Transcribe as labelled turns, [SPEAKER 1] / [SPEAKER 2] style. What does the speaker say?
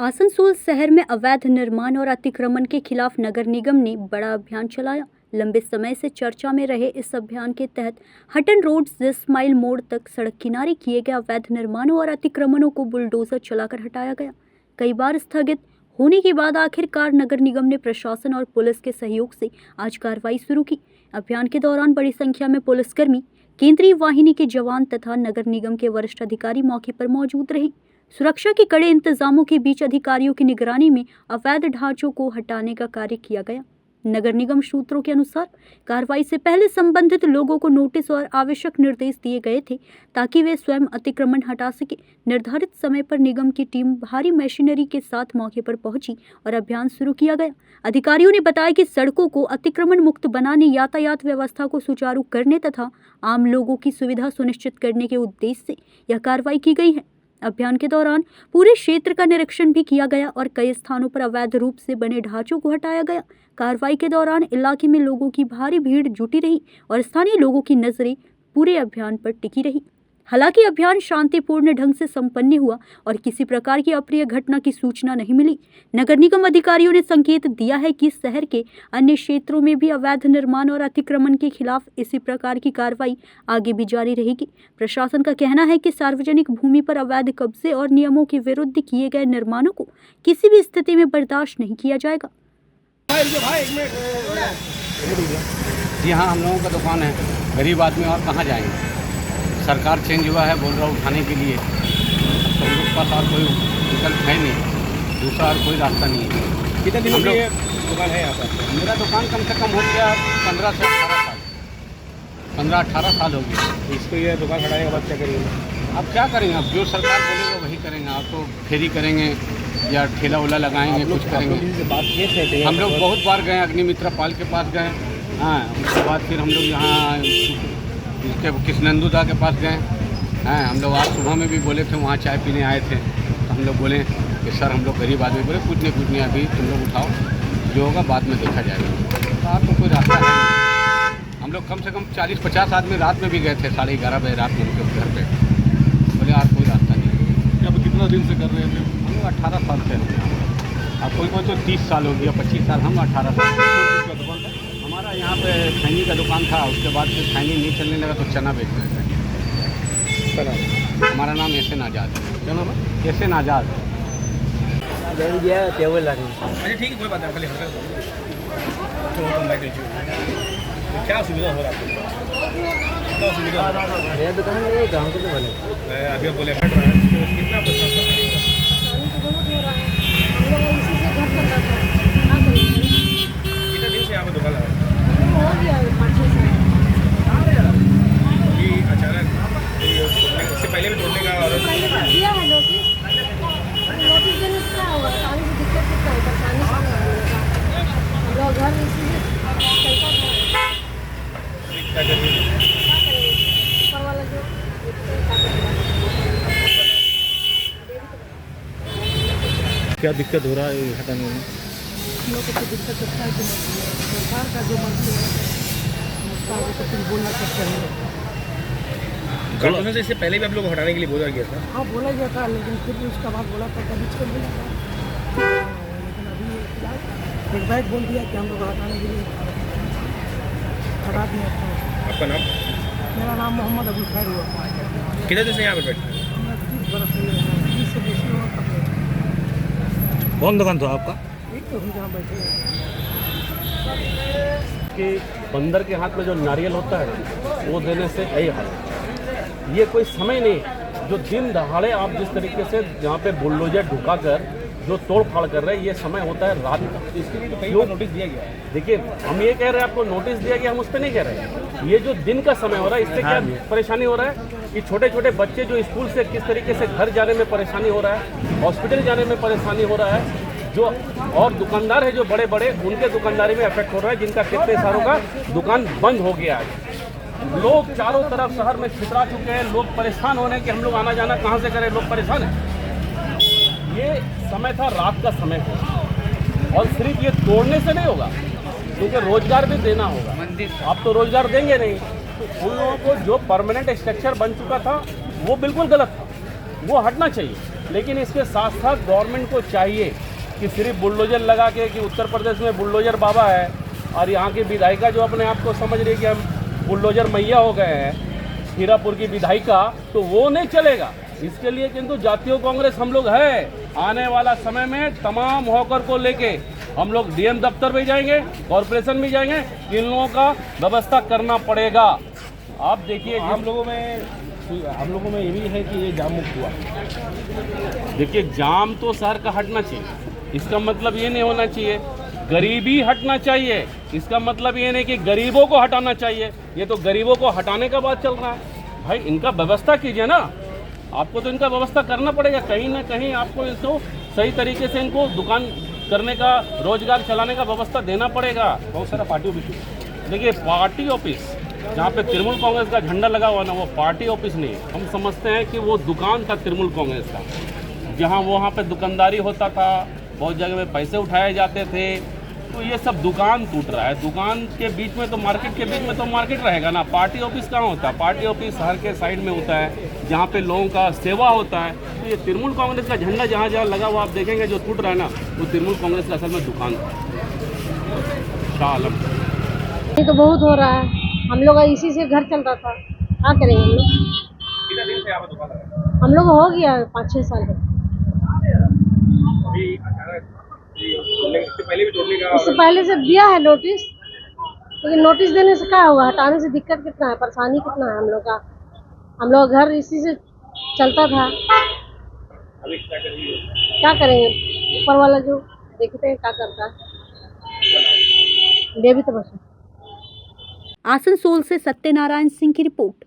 [SPEAKER 1] आसनसोल शहर में अवैध निर्माण और अतिक्रमण के खिलाफ नगर निगम ने बड़ा अभियान चलाया। लंबे समय से चर्चा में रहे इस अभियान के तहत हटन रोड 10 माइल मोड़ तक सड़क किनारे किए गए अवैध निर्माणों और अतिक्रमणों को बुलडोजर चलाकर हटाया गया। कई बार स्थगित होने के बाद आखिरकार नगर निगम ने प्रशासन और पुलिस के सहयोग से आज कार्रवाई शुरू की। अभियान के दौरान बड़ी संख्या में पुलिसकर्मी, केंद्रीय वाहिनी के जवान तथा नगर निगम के वरिष्ठ अधिकारी मौके पर मौजूद रहे। सुरक्षा के कड़े इंतजामों के बीच अधिकारियों की निगरानी में अवैध ढांचों को हटाने का कार्य किया गया। नगर निगम सूत्रों के अनुसार कार्रवाई से पहले संबंधित लोगों को नोटिस और आवश्यक निर्देश दिए गए थे ताकि वे स्वयं अतिक्रमण हटा सके। निर्धारित समय पर निगम की टीम भारी मशीनरी के साथ मौके पर पहुंची और अभियान शुरू किया गया। अधिकारियों ने बताया कि सड़कों को अतिक्रमण मुक्त बनाने, यातायात व्यवस्था को सुचारू करने तथा आम लोगों की सुविधा सुनिश्चित करने के उद्देश्य से यह कार्रवाई की गई है। अभियान के दौरान पूरे क्षेत्र का निरीक्षण भी किया गया और कई स्थानों पर अवैध रूप से बने ढांचों को हटाया गया। कार्रवाई के दौरान इलाके में लोगों की भारी भीड़ जुटी रही और स्थानीय लोगों की नजरें पूरे अभियान पर टिकी रही। हालांकि अभियान शांतिपूर्ण ढंग से संपन्न हुआ और किसी प्रकार की अप्रिय घटना की सूचना नहीं मिली। नगर निगम अधिकारियों ने संकेत दिया है कि शहर के अन्य क्षेत्रों में भी अवैध निर्माण और अतिक्रमण के खिलाफ इसी प्रकार की कार्रवाई आगे भी जारी रहेगी। प्रशासन का कहना है कि सार्वजनिक भूमि पर अवैध कब्जे और नियमों के विरुद्ध किए गए निर्माणों को किसी भी स्थिति में बर्दाश्त नहीं किया जाएगा।
[SPEAKER 2] जी हाँ, हम लोगों का दुकान है, गरीब आदमी और कहाँ जाएंगे। सरकार चेंज हुआ है, बोल रहा उठाने के लिए, तो हम लोग के पास और कोई विकल्प है नहीं, दूसरा और कोई रास्ता नहीं है।
[SPEAKER 3] कितने दिनों की दुकान है यहाँ पर?
[SPEAKER 2] मेरा दुकान कम से कम हो गया 15 से 18 साल हो गया।
[SPEAKER 3] इसको ये दुकान हटाने के बाद क्या करेंगे?
[SPEAKER 2] अब क्या करेंगे? अब जो सरकार बोलेगा वही करेंगे। आप तो फेरी करेंगे या ठेला उला लगाएंगे, कुछ करेंगे। हम लोग बहुत बार गए, अग्निमित्र पाल के पास गए, हाँ, उसके बाद फिर हम लोग यहाँ इसके कृष्णनंदू दा के पास गए हैं। हम लोग आज सुबह में भी बोले थे, वहाँ चाय पीने आए थे, तो हम लोग बोले कि सर हम लोग गरीब आदमी, बोले कुछ नहीं अभी तुम लोग उठाओ, जो होगा बाद में देखा जाएगा। तो आपको कोई रास्ता है। हम लोग कम से कम 40-50 आदमी रात में भी गए थे, 11:30 बजे रात में उनके घर पे, बोले यार कोई रास्ता नहीं।
[SPEAKER 3] अब कितना दिन से कर रहे हैं?
[SPEAKER 2] हम लोग 18 साल से अब कोई तो 30 साल हो गया, 25 साल, हम 18 साल। हमारा यहाँ पे खैनी का दुकान था, उसके बाद फिर खैनी नहीं चलने लगा तो चना बेच रहे थे। हमारा नाम एहसन आज़ाद है।
[SPEAKER 3] क्या नाम है?
[SPEAKER 2] एहसन आज़ाद।
[SPEAKER 3] अच्छा ठीक है, कोई बात नहीं। क्या सुविधा हो रहा है? क्या सुविधा हो रहा है?
[SPEAKER 4] दुकान में गाँव के तो बने
[SPEAKER 3] अभी बोले हट रहा है, कितना कितने दिन से यहाँ पर दुकान है? अचानक इससे पहले भी तोड़ने का और
[SPEAKER 5] दिया है नोटिस देने से क्या होगा? पानी की दिक्कत कितना है, परेशानी हम लोग घर इसीलिए
[SPEAKER 3] क्या करेंगे?
[SPEAKER 5] ऊपर वाला जो
[SPEAKER 3] क्या दिक्कत हो रहा है हटाने में?
[SPEAKER 5] हम लोग को दिक्कत होता है कि सरकार का जो मर्जी है उसका आगे तो कुछ बोल ना सकते हैं।
[SPEAKER 3] गवर्नमेंट से इससे पहले भी आप लोग को हटाने के लिए बोला गया था?
[SPEAKER 5] हाँ बोला गया था, लेकिन फिर भी उसका बाद बोला था कभी छोड़ दिया था। लेकिन अभी फिलहाल एक बैग बोल दिया कि हम लोग हटाने के लिए हटा दिया था।
[SPEAKER 3] आपका नाम?
[SPEAKER 5] मेरा नाम मोहम्मद अबुल खैर हुआ।
[SPEAKER 3] कितने दिन से यहाँ पे बैठे हैं?
[SPEAKER 5] 30 बरस से 30 से बेसी हुआ तब।
[SPEAKER 3] कौन दुकान था आपका?
[SPEAKER 5] एक तो हम जहाँ बैठे हैं
[SPEAKER 6] कि बंदर के हाथ में जो नारियल होता है वो देने से यही हाल है। ये कोई समय नहीं जो दिन दहाड़े आप जिस तरीके से जहाँ पे बुलडोजर ढुकाकर जो तोड़ फाड़ कर रहे हैं, ये समय होता है रात का।
[SPEAKER 3] इसके लिए तो कई बार नोटिस दिया गया है।
[SPEAKER 6] देखिए, हम ये कह रहे हैं आपको नोटिस दिया गया, हम उस पर नहीं कह रहे हैं। ये जो दिन का समय हो रहा है, इससे क्या परेशानी हो रहा है कि छोटे छोटे बच्चे जो स्कूल से किस तरीके से घर जाने में परेशानी हो रहा है, हॉस्पिटल जाने में परेशानी हो रहा है, जो और दुकानदार है जो बड़े बड़े, उनके दुकानदारी में इफेक्ट हो रहा है, जिनका कितने सालों का दुकान बंद हो गया है। लोग चारों तरफ शहर में छितरा चुके हैं, लोग परेशान हो रहे हैं कि हम लोग आना जाना कहाँ से करें, लोग परेशान हैं। ये समय था, रात का समय है, और सिर्फ ये तोड़ने से नहीं होगा, क्योंकि रोजगार भी देना होगा। आप तो रोजगार देंगे नहीं, तो उन लोगों को जो परमानेंट स्ट्रक्चर बन चुका था वो बिल्कुल गलत था, वो हटना चाहिए। लेकिन इसके साथ साथ गवर्नमेंट को चाहिए कि सिर्फ बुलडोजर लगा के कि उत्तर प्रदेश में बुलडोजर बाबा है और यहाँ की विधायिका जो अपने आप को समझ रही है कि हम बुलडोजर मैया हो गए हैं, हीरापुर की विधायिका, तो वो नहीं चलेगा। इसके लिए किंतु जातीय कांग्रेस हम लोग है। आने वाला समय में तमाम हॉकर को लेके हम लोग डीएम दफ्तर भी जाएंगे, कॉरपोरेशन भी जाएंगे, इन लोगों का व्यवस्था करना पड़ेगा। आप देखिए
[SPEAKER 3] हम लोगों में ये भी है कि ये जाम मुक्त हुआ।
[SPEAKER 6] देखिए जाम तो शहर का हटना चाहिए, इसका मतलब ये नहीं होना चाहिए गरीबी हटना चाहिए, इसका मतलब ये नहीं कि गरीबों को हटाना चाहिए। ये तो गरीबों को हटाने का बात चल रहा है। भाई इनका व्यवस्था कीजिए ना, आपको तो इनका व्यवस्था करना पड़ेगा। कहीं ना कहीं आपको इसको सही तरीके से इनको दुकान करने का, रोजगार चलाने का व्यवस्था देना पड़ेगा।
[SPEAKER 3] बहुत सारा पार्टी ऑफिस,
[SPEAKER 6] देखिए पार्टी ऑफिस जहाँ पे तृणमूल कांग्रेस का झंडा लगा हुआ ना, वो पार्टी ऑफिस नहीं है। हम समझते हैं कि वो दुकान था तृणमूल कांग्रेस का, जहाँ वहाँ पे दुकानदारी होता था, बहुत जगह में पैसे उठाए जाते थे। तो ये सब दुकान टूट रहा है। दुकान के बीच में तो मार्केट के बीच में तो मार्केट रहेगा ना। पार्टी ऑफिस कहाँ होता है? पार्टी ऑफिस शहर के साइड में होता है, जहाँ पे लोगों का सेवा होता है। तो ये तृणमूल कांग्रेस का झंडा जहाँ जहाँ लगा हुआ आप देखेंगे जो टूट रहा है ना, वो तृणमूल कांग्रेस का असल में दुकान था। शाह आलम
[SPEAKER 7] ये तो बहुत हो रहा है, हम लोग का इसी से घर चलता था, क्या करेंगे हम लोग।
[SPEAKER 3] कितना दिन से यहाँ पे दुकान लगा?
[SPEAKER 7] हम लोग हो गया 5-6 साल का।
[SPEAKER 3] अभी अचानक इससे पहले भी तोड़ने का
[SPEAKER 7] इससे पहले से दिया है नोटिस, लेकिन नोटिस देने से क्या होगा? हटाने से दिक्कत कितना है, परेशानी कितना है हम लोग का। हम लोग घर इसी से चलता था,
[SPEAKER 3] अभी क्या करिए?
[SPEAKER 7] क्या करेंगे? ऊपर वाला जो देखते हैं क्या करता है। बेबी तो बस
[SPEAKER 1] आसनसोल से सत्यनारायण सिंह की रिपोर्ट।